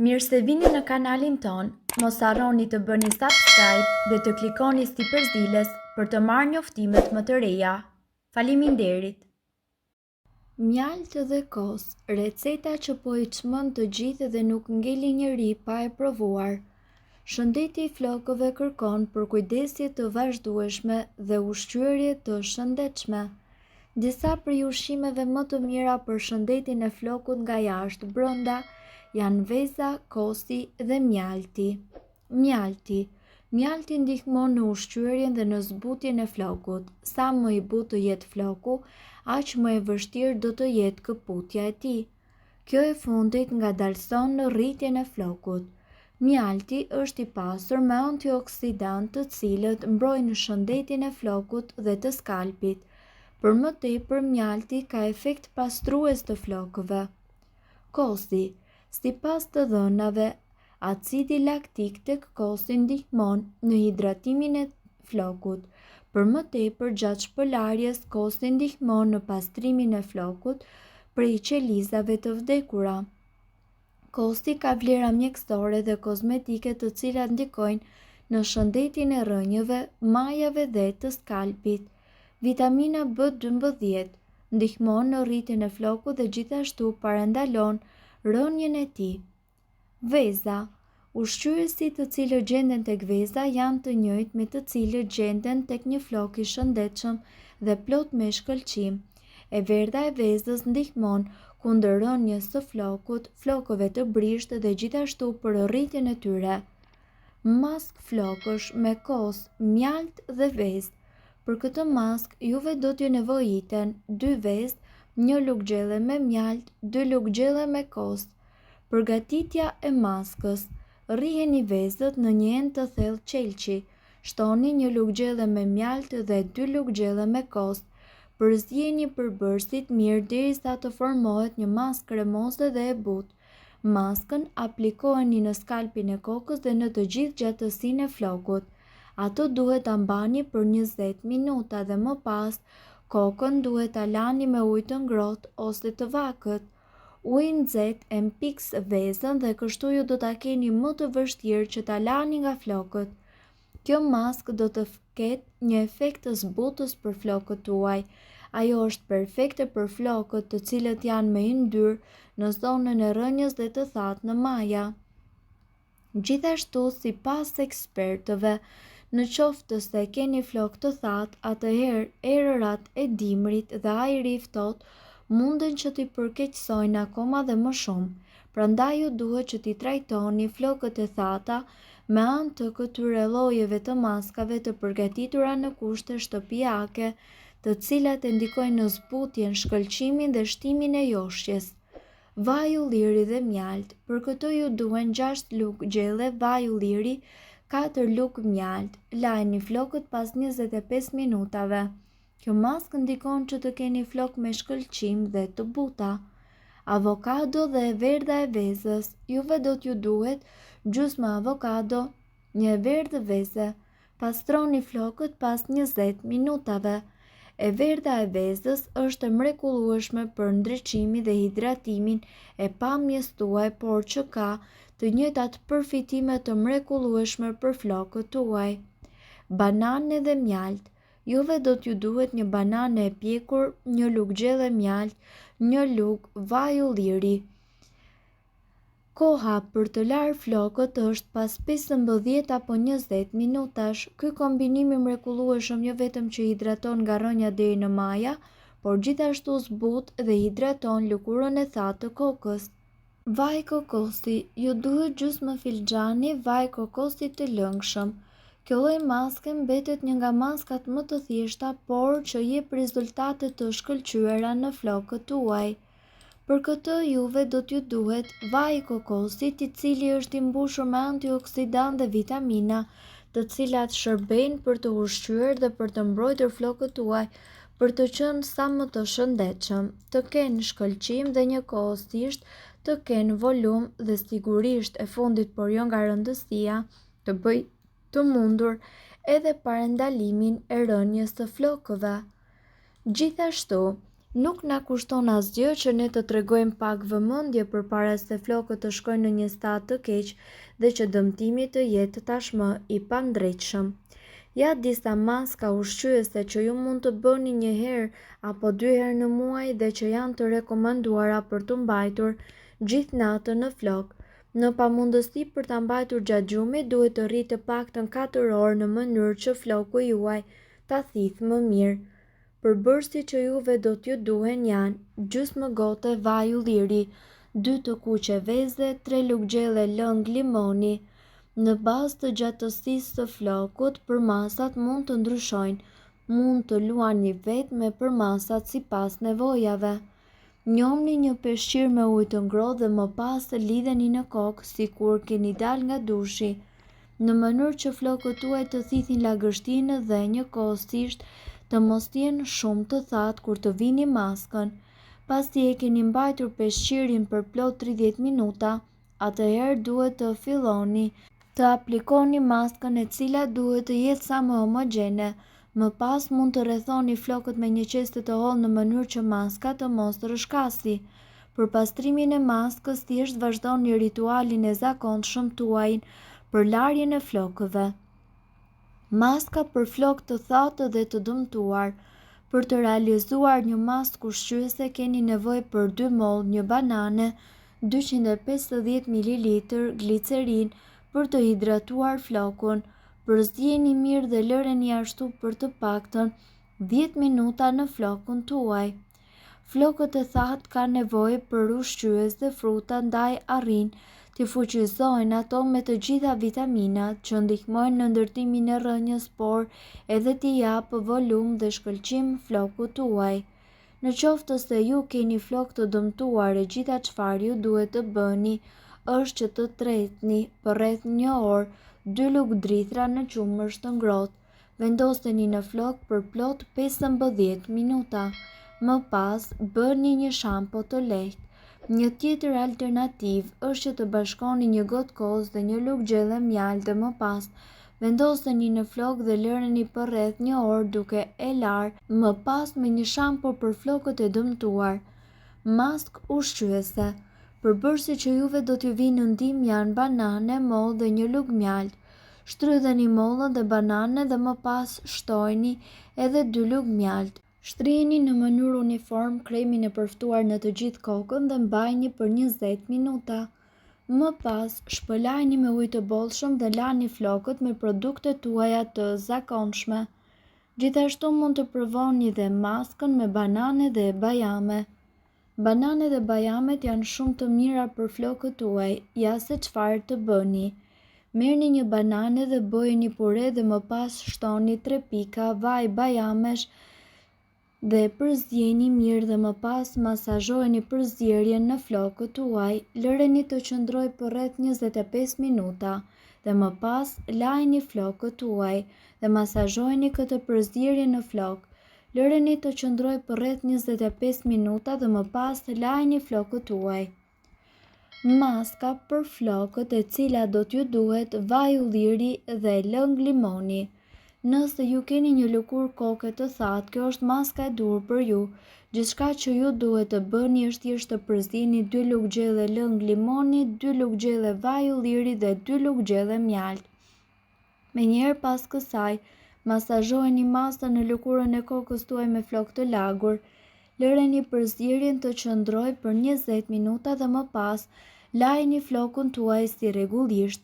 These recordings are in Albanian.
Mirë se vini në kanalin ton, mos harroni të bëni subscribe dhe të klikoni si përzdiles për të marrë njoftimet më të reja. Faleminderit! Mjaltë dhe kos, receta që po i çmend të gjithë dhe nuk ngeli njëri pa e provuar. Shëndeti i flokëve kërkon përkujdesje të vazhdueshme dhe ushqyerje të shëndetshme. Disa prej ushqimeve më të mira për shëndetin e flokut nga jashtë brenda janë veza, kosi dhe mjalti. Mjalti ndihmon në ushqyerjen dhe në zbutjen e flokut. Sa më i butë të jetë floku, aq më e vështirë do të jetë këputja e tij. Kjo e fundit ngadalson në rritjen e flokut. Mjalti është i pasur me antioksidantë të cilët mbrojnë shëndetin e flokut dhe të skalpit. Për më tepër, mjalti ka efekt pastrues të flokëve. Kosi, sipas të dhënave, acidi laktik tek kosi ndihmon në hidratimin e flokut. Për më tepër, gjatë shpëlarjes, kosi ndihmon në pastrimin e flokut prej qelizave të vdekura. Kosi ka vlera mjekësore dhe kozmetike të cilat ndikojnë në shëndetin e rrënjëve, majave dhe të skalpit. Vitamina B12 ndihmon në rritjen e flokut dhe gjithashtu parandalon rrënjën e tij. Veza, ushqyesit të cilët gjenden tek veza janë të njëjtë me të cilët gjenden tek një flok i shëndetshëm dhe plot me shkëlqim. E verdha e vezës ndihmon kundër rrënjës së flokut, flokëve të brishtë dhe gjithashtu për rritjen e tyre. Mask flokësh me kos, mjalt dhe vezë. Për këtë mask, juve do t'ju nevojiten 2 vezë, 1 lugë gjelle me mjalt, 2 lugë gjelle me kos. Përgatitja e maskës. Rriheni vezët në një enë të thellë qelçi. Shtoni 1 lugë gjelle me mjalt dhe 2 lugë gjelle me kos. Përzjeni përbërësit mirë derisa të formohet një maskë kremoze dhe e butë. Maskën aplikoheni në skalpin e kokës dhe në të gjithë gjatësinë e flokut. Ato duhet ta mbani për 20 minuta dhe më pas, kokën duhet ta lani me ujë të ngrohtë ose të vakët. Uji i nxehtë e mpiks vezën dhe kështu ju do ta keni më të vështirë që ta lani nga flokët. Kjo maskë do të ketë një efekt të zbutës për flokët tuaj. Ajo është perfekte për flokët të cilët janë me yndyrë në zonën e rrënjës dhe të thatë në maja. Gjithashtu, sipas ekspertëve, në qoftë se keni flok të thatë, atëherë erërat e dimrit dhe ajri i ftohtë munden që t'i përkeqësojnë akoma dhe më shumë. Prandaj ju duhet që t'i trajtoni flokët e thata me anë të këtyre llojeve të maskave të përgatitura në kushte shtëpiake, të cilat e ndikojnë në zbutjen, shkëlqimin dhe shtimin e joshjes. Vaj ulliri dhe mjalt. Për këtë ju duhen 6 lugë gjelle vaj ulliri, 4 lugë mjalt. Lajni flokët pas 25 minutave. Kjo maskë ndikon që të keni flok me shkëlqim dhe të buta. Avokado dhe e verdha e vezës. Juve do t'ju duhet gjysmë avokado, një verdhë veze. Pastroni flokët pas 20 minutave. E verdha e vezës është e mrekullueshme për ndriçimin dhe hidratimin e pamjes tuaj, por që ka të njëjtat përfitime të mrekullueshme për flokët tuaj. Banane dhe mjalt. Juve do t'ju duhet një banane e pjekur, 1 lugë gjelle mjalt, 1 lugë vaj ulliri. Koha për të larë flokët është pas 15 apo 20 minutash. Ky kombinim i mrekullueshëm jo vetëm që hidraton nga rrënja deri në maja, por gjithashtu zbut dhe hidraton lëkurën e thatë të kokës. Vaj kokosi. Ju duhet gjysmë filxhani vaj kokosi të lëngshëm. Kjo lloj maske mbetet një nga maskat më të thjeshta, por që jep rezultate të shkëlqyera në flokët tuaj. Për këtë juve do t'ju duhet vaj kokosit, i cili është i mbushur me antioksidantë dhe vitamina, të cilat shërbejnë për të ushqyer dhe për të mbrojtur flokët tuaj për të qenë sa më të shëndetshëm, të kenë shkëlqim dhe njëkohësisht të kenë volum dhe sigurisht e fundit por jo nga rëndësia, të bëj të mundur edhe parandalimin e rrënjës së flokëve. Gjithashtu, Nuk na kushton asgjë që ne të tregojmë pak vëmendje përpara se flokët të shkojnë në një stad të keq dhe që dëmtimi të jetë tashmë i pandrejtshëm. Ja disa maska ushqyese që ju mund të bëni një herë apo 2 herë në muaj dhe që janë të rekomanduara për të mbajtur gjithë natën në flok. Në pamundësi për ta mbajtur gjatë gjumit, duhet të rritë paktën 4 orë në mënyrë që floku juaj ta thithë më mirë. Përbërësit që juve do t'ju duhen janë gjysmë gote vaj ulliri, 2 të kuqe veze, 3 lugë gjelle lëng limoni. Në bazë të gjatësisë së flokut, përmasat mund të ndryshojnë, mund të luani vetë me përmasat sipas nevojave. Njomni një peshqir me ujë të ngrohtë dhe më pas lidheni në kokë sikur keni dal nga dushi, në mënyrë që flokët tuaj të thithin lagështinë dhe njëkohësisht të mos jenë shumë të thatë kur të vini maskën. Pasi e keni mbajtur peshqirin për plot 30 minuta, atëherë duhet të filloni të aplikoni maskën, e cila duhet të jetë sa më homogjene. Më pas mund të rrethoni flokët me një qeste të hollë në mënyrë që maska të mos rrëshkasi. Për pastrimin e maskës, thjesht vazhdoni ritualin e zakonshëm tuaj për larjen e flokëve. Maska për flok të thatë dhe të dëmtuar. Për të realizuar një maskë ushqyese keni nevojë për 2 mollë, një banane, 250 ml glicerin për të hidratuar flokun. Përzieni mirë dhe lëreni ashtu për të paktën 10 minuta në flokun tuaj. Flokët e thatë kanë nevojë për ushqyes dhe fruta, ndaj arrin të fuqizojnë ato me të gjitha vitaminat që ndihmojnë në ndërtimin e rrënjës, por edhe t'i japë volum dhe shkëlqim flokut tuaj. Në qoftë se ju keni flok të dëmtuar, e gjitha çfarë ju duhet të bëni është që të tretni për rreth 1 orë 2 lugë drithra në qumësht të ngrohtë. Vendoseni në flok për plot 15 minuta. Më pas, bëni një shampo të lehtë. Një tjetër alternativë është që të bashkoni një gotë kozë dhe një lugë gjelle mjaltë dhe më pas vendoseni në flok dhe lëreni për rreth 1 orë duke e larë më pas me një shampo për flokët e dëmtuar. Maskë ushqyese. Përbërësit që juve do t'ju vinë në ndihmë janë banane, mollë dhe një lugë mjaltë. Shtrydheni mollën dhe banane dhe më pas shtojeni edhe 2 lugë mjaltë. Shtriheni në mënyrë uniform kremin e përftuar në të gjithë kokën dhe mbajini për 20 minuta. Më pas, shpëlajini me ujë të bollshëm dhe lani flokët me produktet tuaja të zakonshme. Gjithashtu mund të provoni dhe maskën me banane dhe bajame. Bananet dhe bajamet janë shumë të mira për flokët tuaj, ja se çfarë të bëni. Merrni një banane dhe bëjeni pure dhe më pas shtoni 3 pika vaj bajamesh dhe përzjeni mirë dhe më pas masazhojeni përzierjen në flokët tuaj, lëreni të qëndrojë për rreth 25 minuta dhe më pas lajni flokët tuaj dhe masazhojeni këtë përzierje në flok. Lëreni të qëndrojë për rreth 25 minuta dhe më pas lajni flokët tuaj. Maska për flokët, e cila do t'ju duhet vaj ulliri dhe lëng limoni. Nëse ju keni një lëkurë koke të thatë, kjo është maska e duhur për ju. Gjithçka që ju duhet të bëni është thjesht të përzieni 2 lugë gjelle lëng limoni, 2 lugë gjelle vaj ulliri dhe 2 lugë gjelle mjaltë. Menjëherë pas kësaj, masazhojeni masën në lëkurën e kokës tuaj me flok të lagur. Lëreni përzierjen të qëndrojë për 20 minuta dhe më pas lajini flokun tuaj si rregullisht.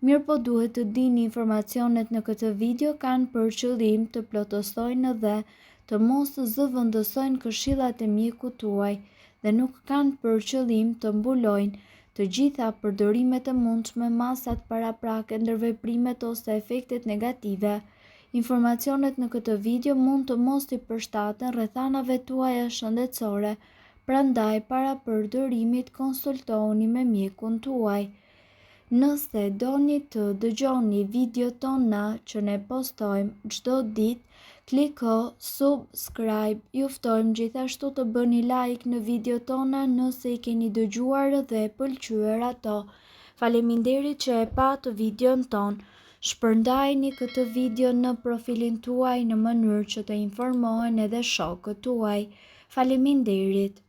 Mirë po duhet të dini informacionet në këtë video kanë për qëllim të plotësojnë dhe të mos zëvendësojnë këshillat e mjekut tuaj dhe nuk kanë për qëllim të mbulojnë të gjitha përdorimet e mundshme, masat paraprake, ndërveprimet ose efektet negative. Informacionet në këtë video mund të mos i përshtaten rrethanave tuaja shëndetësore, prandaj para përdorimit konsultohuni me mjekun tuaj. Nëse doni të dëgjoni video tona që ne postojmë çdo ditë, kliko subscribe. Ju ftojmë gjithashtu të bëni like në video tona nëse i keni dëgjuar dhe pëlqyer ato. Faleminderit që e pat videon ton. Shpërndajni këtë video në profilin tuaj në mënyrë që të informohen edhe shokët tuaj. Faleminderit.